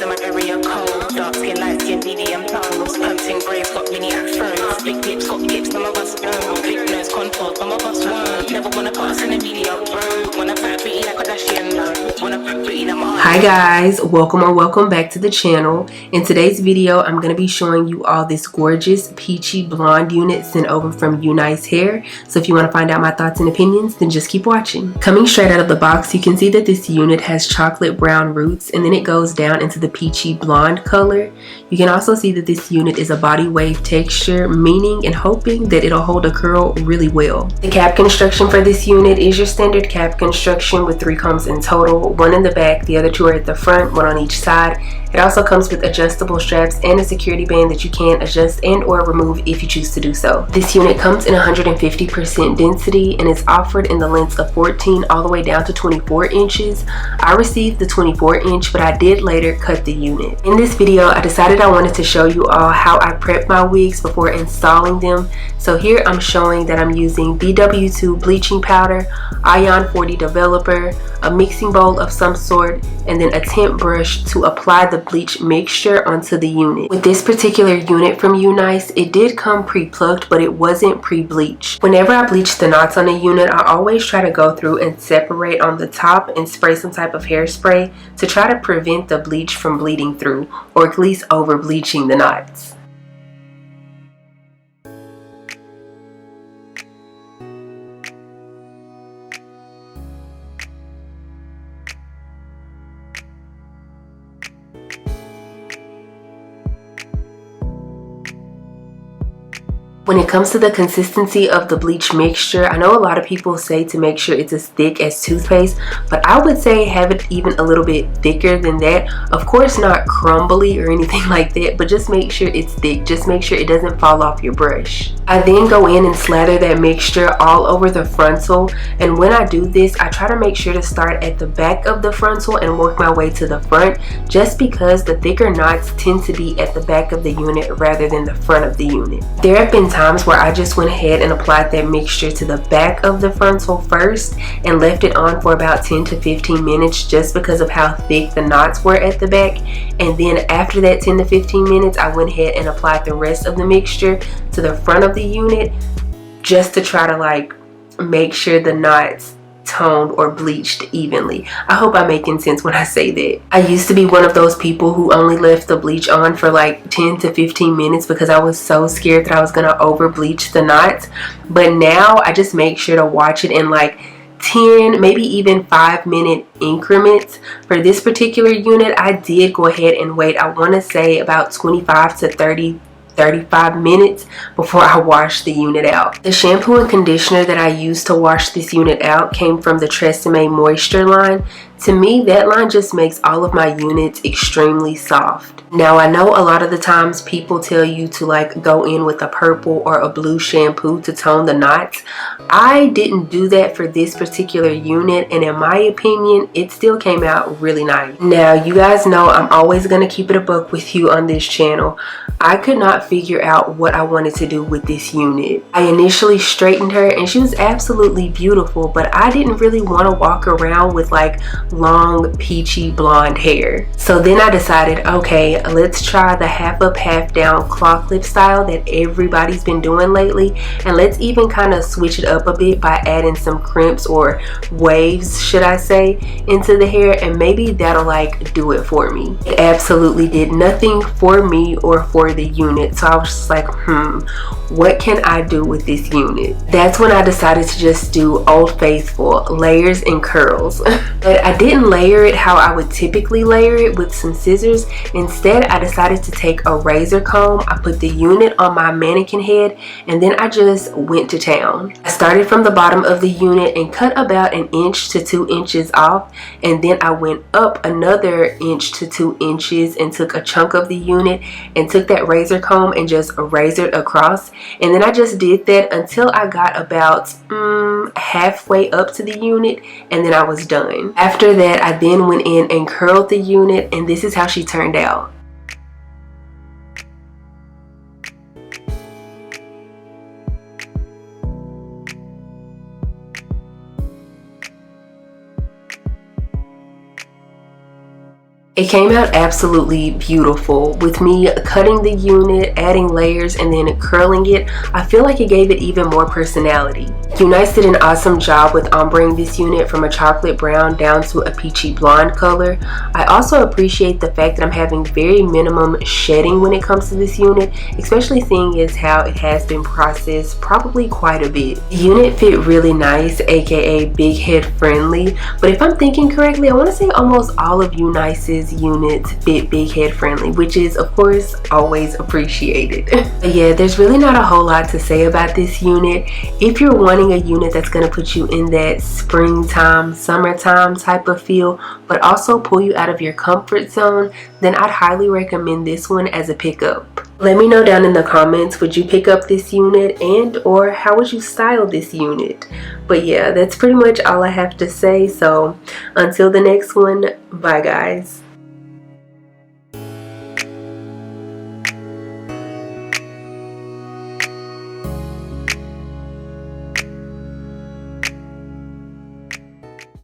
in my area cold. Dark skin, light skin, medium tones. Pumping braids, got mini afros. Big lips, got hips, some of us don't. Big nose, contours, some of us won't. Never wanna put us in the media, bro. Wanna fat pretty like a Kardashian, no. Wanna fat pretty like my... Hi guys, welcome back to the channel. In today's video, I'm going to be showing you all this gorgeous peachy blonde unit sent over from UNicehair. So if you want to find out my thoughts and opinions, then just keep watching. Coming straight out of the box, you can see that this unit has chocolate brown roots and then it goes down into the peachy blonde color. You can also see that this unit is a body wave texture, meaning and hoping that it'll hold a curl really well. The cap construction for this unit is your standard cap construction with 3 combs in total, one in the back, the other 2 are at the front, one on each side. It also comes with adjustable straps and a security band that you can adjust and or remove if you choose to do so. This unit comes in 150% density and is offered in the lengths of 14 all the way down to 24 inches. I received the 24 inch, but I did later cut the unit. In this video, I decided I wanted to show you all how I prep my wigs before installing them. So here I'm showing that I'm using BW2 bleaching powder, Ion 40 developer, a mixing bowl of some sort, and then a tint brush to apply the bleach mixture onto the unit. With this particular unit from UNice, it did come pre-plucked, but it wasn't pre-bleached. Whenever I bleach the knots on a unit, I always try to go through and separate on the top and spray some type of hairspray to try to prevent the bleach from bleeding through, or at least over bleaching the knots. When it comes to the consistency of the bleach mixture, I know a lot of people say to make sure it's as thick as toothpaste, but I would say have it even a little bit thicker than that. Of course, not crumbly or anything like that, but just make sure it's thick. Just make sure it doesn't fall off your brush. I then go in and slather that mixture all over the frontal, and when I do this, I try to make sure to start at the back of the frontal and work my way to the front, just because the thicker knots tend to be at the back of the unit rather than the front of the unit. There have been times where I just went ahead and applied that mixture to the back of the frontal first and left it on for about 10 to 15 minutes just because of how thick the knots were at the back, and then after that 10 to 15 minutes I went ahead and applied the rest of the mixture to the front of the unit just to try to like make sure the knots toned or bleached evenly. I hope I'm making sense when I say that. I used to be one of those people who only left the bleach on for like 10 to 15 minutes because I was so scared that I was gonna over bleach the knots, but now I just make sure to watch it in like 10, maybe even 5-minute increments. For this particular unit, I did go ahead and wait, I want to say about 25 to 35 minutes before I washed the unit out. The shampoo and conditioner that I used to wash this unit out came from the Tresemme Moisture line. To me, that line just makes all of my units extremely soft. Now, I know a lot of the times people tell you to like go in with a purple or a blue shampoo to tone the knots. I didn't do that for this particular unit, and in my opinion, it still came out really nice. Now, you guys know I'm always going to keep it a buck with you on this channel. I could not figure out what I wanted to do with this unit. I initially straightened her and she was absolutely beautiful, but I didn't really want to walk around with like long peachy blonde hair. So then I decided, okay, let's try the half up half down claw clip style that everybody's been doing lately, and let's even kind of switch it up a bit by adding some crimps or waves, should I say, into the hair, and maybe that'll like do it for me. It absolutely did nothing for me or for the unit, so I was just like, what can I do with this unit? That's when I decided to just do Old Faithful layers and curls. But I didn't layer it how I would typically layer it with some scissors. Instead, I decided to take a razor comb. I put the unit on my mannequin head and then I just went to town. I started from the bottom of the unit and cut about 1 inch to 2 inches off, and then I went up another 1 inch to 2 inches and took a chunk of the unit and took that razor comb and just razored across, and then I just did that until I got about halfway up to the unit, and then I was done. After that, I then went in and curled the unit, and this is how she turned out. It came out absolutely beautiful. With me cutting the unit, adding layers, and then curling it, I feel like it gave it even more personality. UNice did an awesome job with ombreing this unit from a chocolate brown down to a peachy blonde color. I also appreciate the fact that I'm having very minimum shedding when it comes to this unit, especially seeing as how it has been processed probably quite a bit. The unit fit really nice, aka big head friendly, but if I'm thinking correctly, I want to say almost all of UNice's units fit big head friendly, which is of course always appreciated. But yeah, there's really not a whole lot to say about this unit. If you're wanting a unit that's going to put you in that springtime, summertime type of feel, but also pull you out of your comfort zone, then I'd highly recommend this one as a pickup. Let me know down in the comments, would you pick up this unit, and or how would you style this unit? But yeah, that's pretty much all I have to say. So until the next one, bye guys.